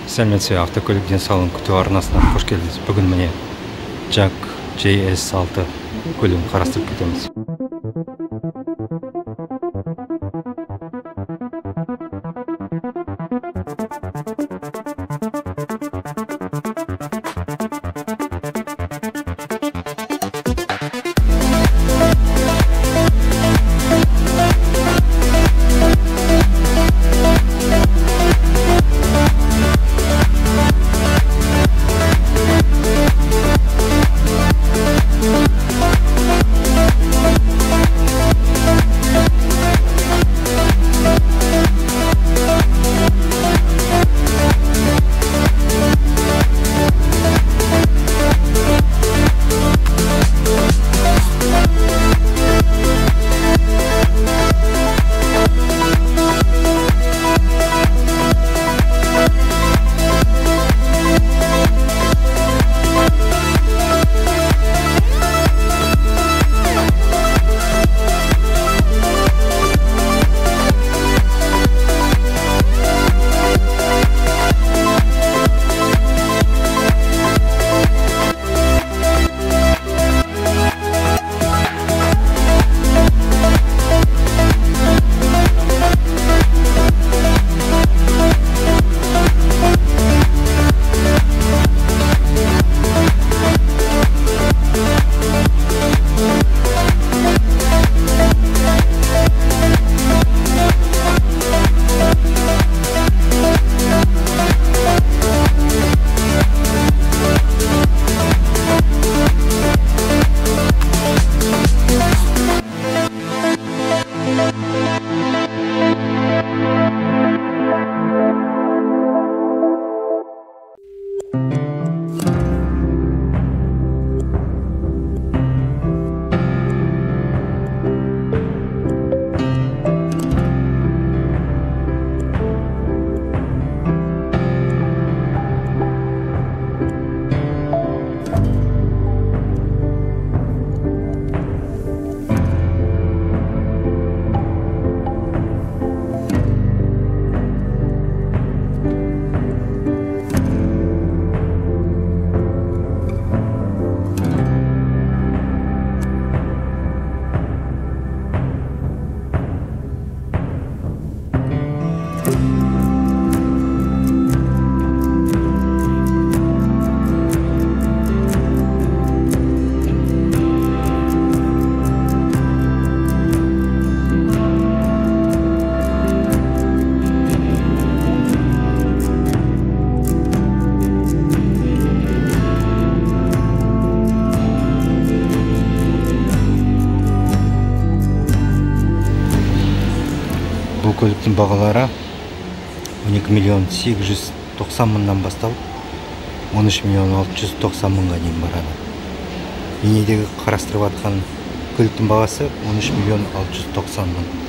Сәлеметсіз, автокөлік денсаулығын күту арнасына қош келдіңіз. Бүгін міне JAC JS6 көлігін қарастырып кетеміз. Бұл көліктің бағалары 12.890.000-нан басталып 13.690.000-ға дейін барады. Бейнедегі қарастырып атқан көліктің бағасы 13.690.000.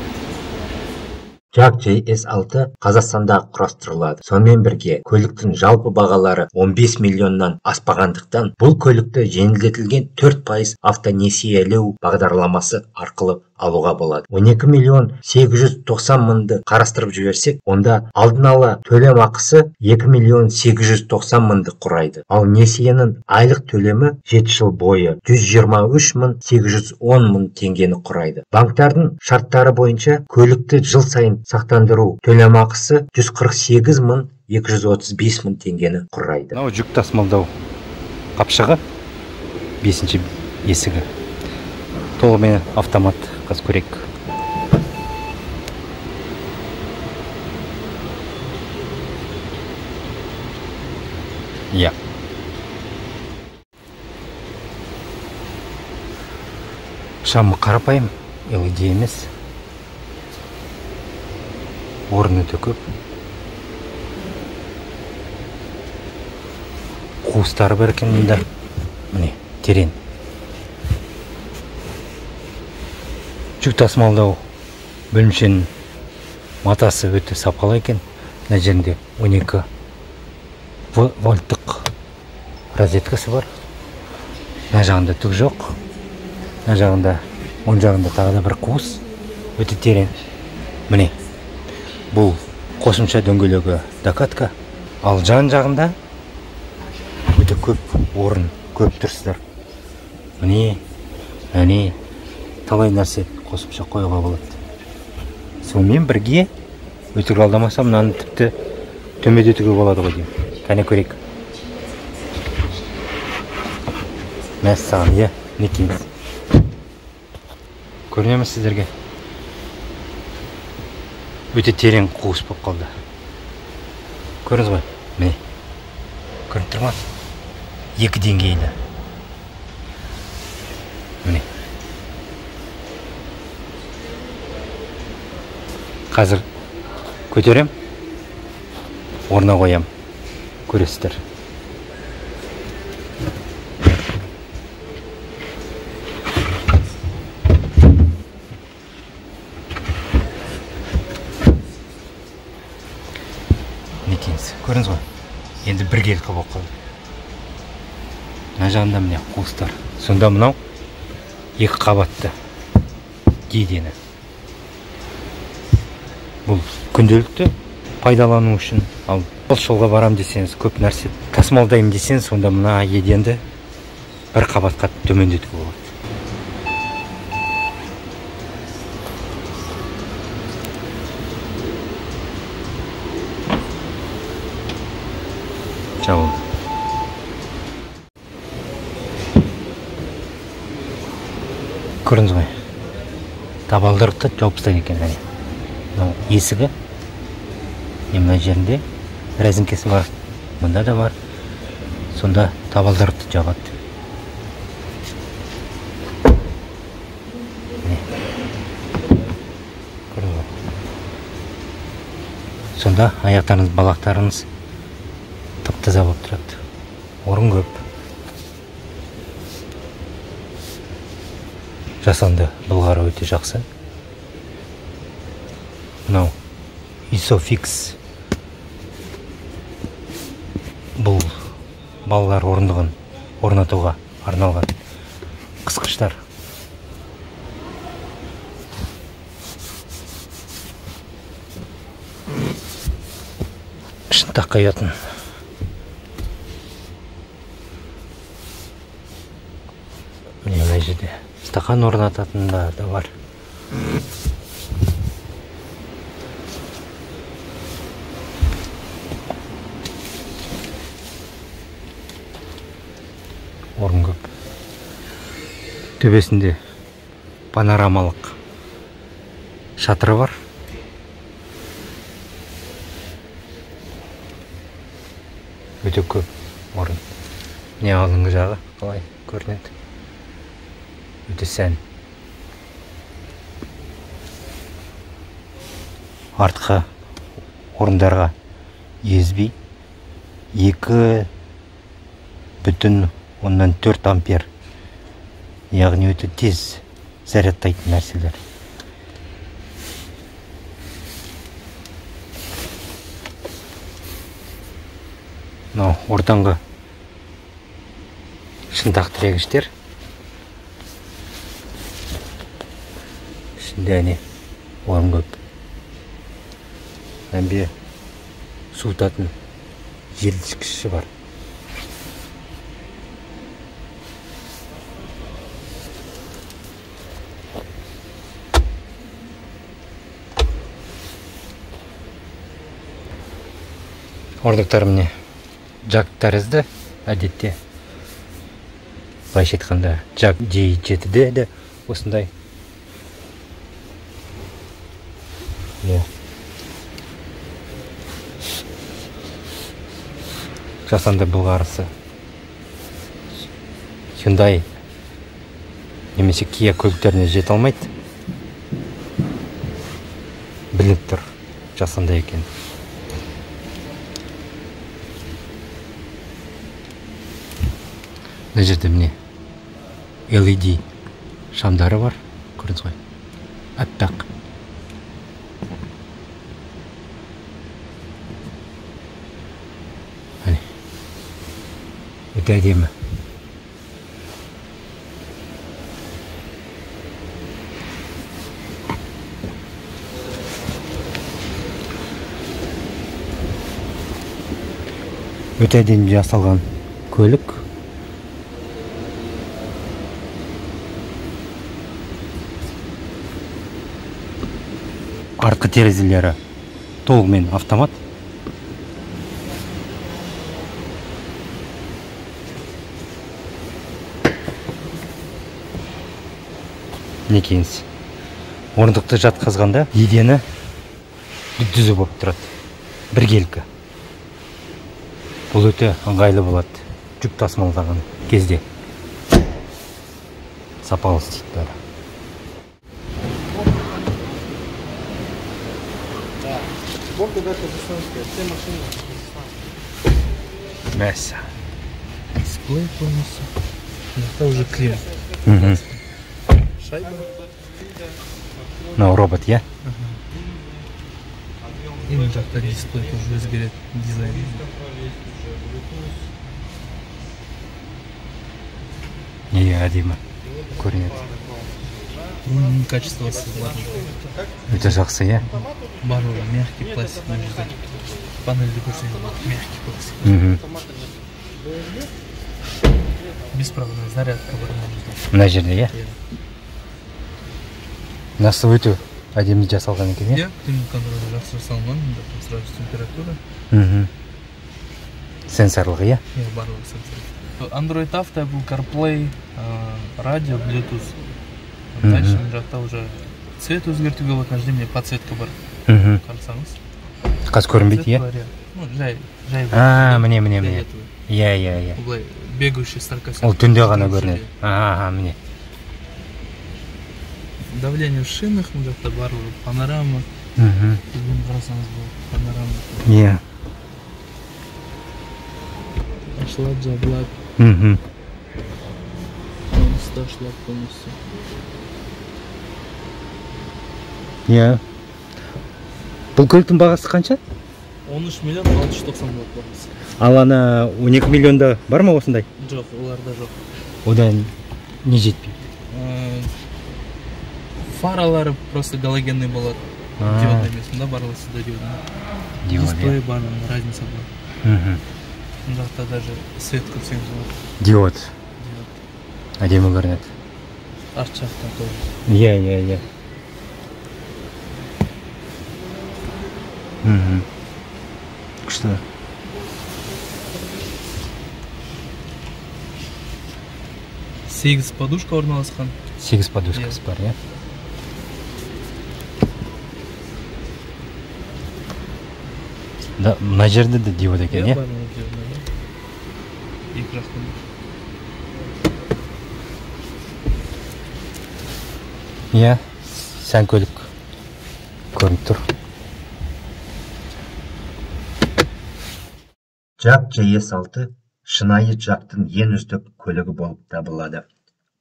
JAC JS6 Қазақстанда құрастырылады. Сонымен бірге көліктің жалпы бағалары 15 миллионнан аспағандықтан бұл көлікті жеңілдетілген 4% автонесиелеу бағдарламасы арқылы алуға болады. 12.890.000-ды қарастырып жіберсек, онда алдын ала төлем ақысы 2.890.000-ды құрайды. Ал несиенің айлық төлемі 7 жыл бойы 123.810.000 теңгені құрайды. Банктардың шарттары бойынша көлікті жыл сайын сақтандыру төлем ақысы 148.235.000 теңгені құрайды. Мынау жүк тасымалдау қапшығы 5-ші есігі. Толығымен автомат. Қазір көрейік. Иә. Шамы қарапайым, LED емес. Орны өте көп. Қуыстары бар екен мұнда. Міне, терең. Жүк тасымалдау бөлімшенің матасы өте сапалы екен. Мына жерінде 12 вольттық розеткасы бар. Мына жағында түк жоқ. Мына жағында, оң жағында тағы да бір қуыс өте терең. Міне, бұл қосымша дөңгелегі докатка. Ал жан жағында өте көп орын, көп тұрсыздар. Міне талай нәрсе қосымша қоюға болады. Сонымен бірге өтірік алдамасам, мынаны тіпті төмендетуге болады ғой деймін. Кәне көрейік. Мәссаған, некеңіз. Көріне ме сіздерге? Өте терең қуыс болып қалды. Көріңіз ғой? Міне. Көрініп тұр ма? 2 деңгейлі. Міне. Қазір көтерем, орнына қоям. Көресіздер. Көріңіз ғой, енді біркелкі болып қалды. Мына жағында міне қуыстар. Сонда мынау 2 қабатты едені. Бұл күнделікті пайдалану үшін. Ал жолға барам десеңіз, көп нәрсе тасымалдаймын десеңіз, сонда мына еденді 1 қабатқа төмендетуге болады. Жабылды. Көріңіз ғой, табалдырықты жауып тастайды екен. Мынау есігі, мына жерінде рәзіңкесі бар, мында да бар. Сонда табалдырықты жабады. Көріңіз ғой. Сонда аяқтарыңыз, балақтарыңыз таза болып тұрады. Орын көп. Жасанды былғары өте жақсы. Мынау Isofix. Бұл балалар орындығын орнатуға арналған қысқыштар. Шынтақ қоятын. Мына жерде стақан орнататындар да бар. Орын көп. Төбесінде панорамалық шатыры бар. Өте көп орын. Не алдыңғы жағы қалай көрінеді? Өте сән. Артқы орындарға езбей 2,4 ампер, яғни өте тез зарядтайтын нәрселер. Мынау ортаңғы шынтақ тірегіштер. Ішінде орын көп. Әмбе суытатын желдеткіші бар. Орындықтар міне жак тәрізді, әдетте. Былайша айтқанда, жак J7-де де осындай. Жасанды былғарысы. Hyundai немесе Kia көліктеріне жете алмайды. Білініп тұр, жасанды екен. Мына жерде міне LED шамдары бар, көріңіз ғой. Аппақ. Өте әдемі. Өте әдемі жасалған көлік. Артқы терезелері толығымен автомат. Некенсі. Орындықты жатқызғанда едені дүзі болып тұрады. Біркелкі. Бұл өте ыңғайлы болады. Жүк тасымалдаған кезде. Сапалы істейді бәрі. Мәсі. Дисплей полностью. Это уже клем. Шайба. Мынау робот, иә? Именно жақта дисплей тоже өзгереді дизайн. Әдемі көрінеді. Качествосы Өте жақсы, иә? барлығы мягкий пластик мына жерде. Панельді көрсеңіз мягкий пластик. Беспроводной зарядка бар мына жерде. Мына жерде, иә? Мынасы өте әдемі жасалған екен, иә? Климат контролі жақсы жасалған, сразу температура. Сенсорлығы, иә? Барлығы сенсорлық. Android Auto, Apple CarPlay, радио, Bluetooth. Дальше мына жақта уже цвет өзгертуге болады, мына жерде міне подсветка бар. Қарасаңыз. Қазір көрінбейді, иә? Жай. Міне. Иә. Бұлай бегающий строка. Ол түнде ғана көрінеді. Міне. Давление в шинах, мына жақта барлығы панорама. Бүгін қарасаңыз бұл панорама. Иә. Ашылады, жабылады. Полностью ашылады полностью. Иә. Бұл көліктің бағасы қанша? 13 миллион 690 болады бағасы. Ал ана 12 миллионда бар ма осындай? Жоқ, оларда жоқ. Одан не жетпейді? Фаралары просто галогенный болады. Диодный емес, мында барлығы светодиодный. Дисплей бар, разница бар. Мына жақта даже свет көрсеңіз болады. Диод. Әдемі көрінеді. Арт жақтан тоже. Иә. Күшті. Сегіз подушка орналасқан. 8 подушкасы бар, иә? Да, мына жерде де диод екен, иә? Бар, мына жерде. Екі жақтан. Иә, сән көлік көрініп тұр. JAC JS6 шынайы JAC-тың ең үздік көлігі болып табылады.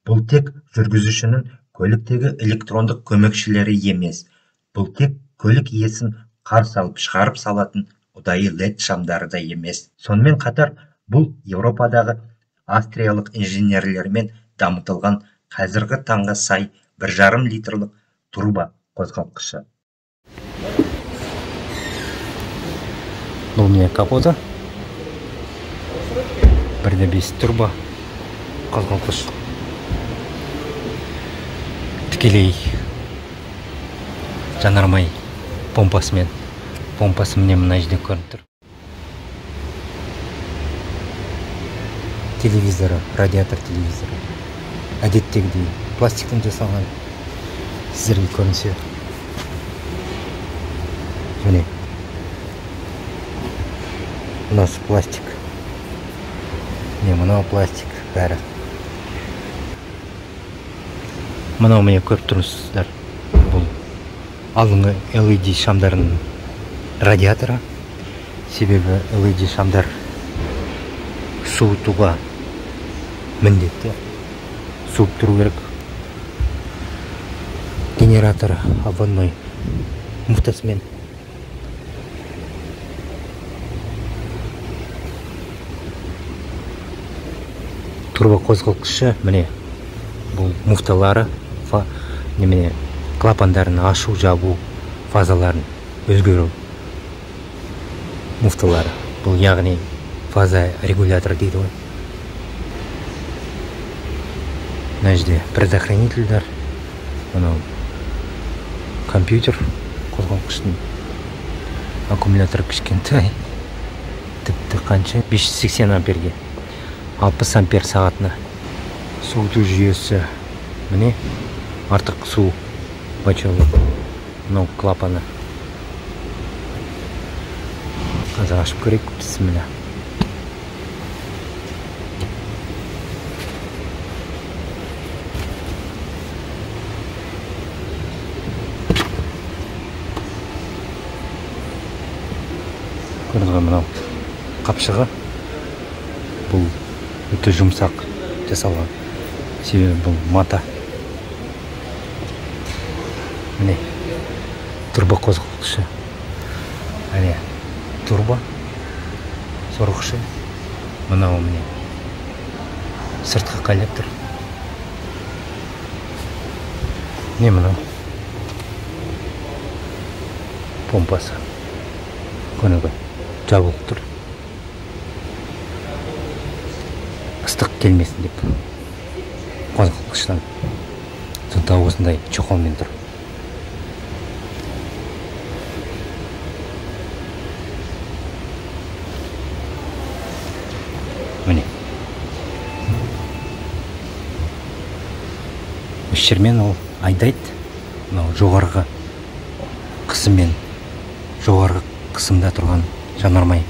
Бұл тек жүргізушінің көліктегі электрондық көмекшілері емес. Бұл тек көлік иесін қарсы алып шығарып салатын ұдайы LED шамдары да емес. Сонымен қатар бұл Еуропадағы австриялық инженерлермен дамытылған қазіргі таңға сай 1,5 литрлік турбо қозғалтқышы. Бұл не капоты? 1.5 турбо қозғалтқыш. Тікелей жанармай помпасымен. Помпасы міне мына жерде көрініп тұр. Телевизоры, радиатор телевизоры. Әдеттегідей пластиктен жасалған. Сіздерге көрінсе. Міне. Мынасы пластик. Не, мынау пластик бәрі. Мынау міне көріп тұрсыздар. Бұл алдыңғы LED шамдарының радиаторы. Себебі LED шамдар суытуға міндетті. Суып тұру керек. Генераторы ободной муфтасымен. Турбо қозғалтқышы міне бұл муфталары, немене клапандарын ашу, жабу, фазаларын өзгеру муфталары. Бұл яғни фаза регулятор дейді ғой. Мына жерде предохранительдер, мынау компьютер, қозғалтқыштың аккумулятор кішкентай, тіпті қанша 580 амперге, 60 ампер сағатына. Суыту жүйесі, міне артық су бачогы, мынау клапаны. Қазір ашып көрейік, бісміллә. Көрдіңіз ғой, мынау қапшығы. Бұл өте жұмсақ жасалған. Себебі бұл мата. Міне турбо қозғалтқышы. Әне турбо сорғышы. Мынау міне сыртқы коллектор. Не мынау помпасы. Көнігі жабылып тұр. Ыстық келмесін деп қозғалтқыштан. Сонда осындай чоқалмен тұр. Міне үш жермен ол айдайды. Мынау жоғарғы қысыммен, жоғарғы қысымда тұрған жанармай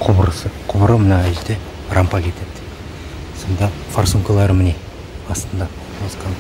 құбыры мына жерде рампа кетеді. Сонда форсункалары міне астында басқан.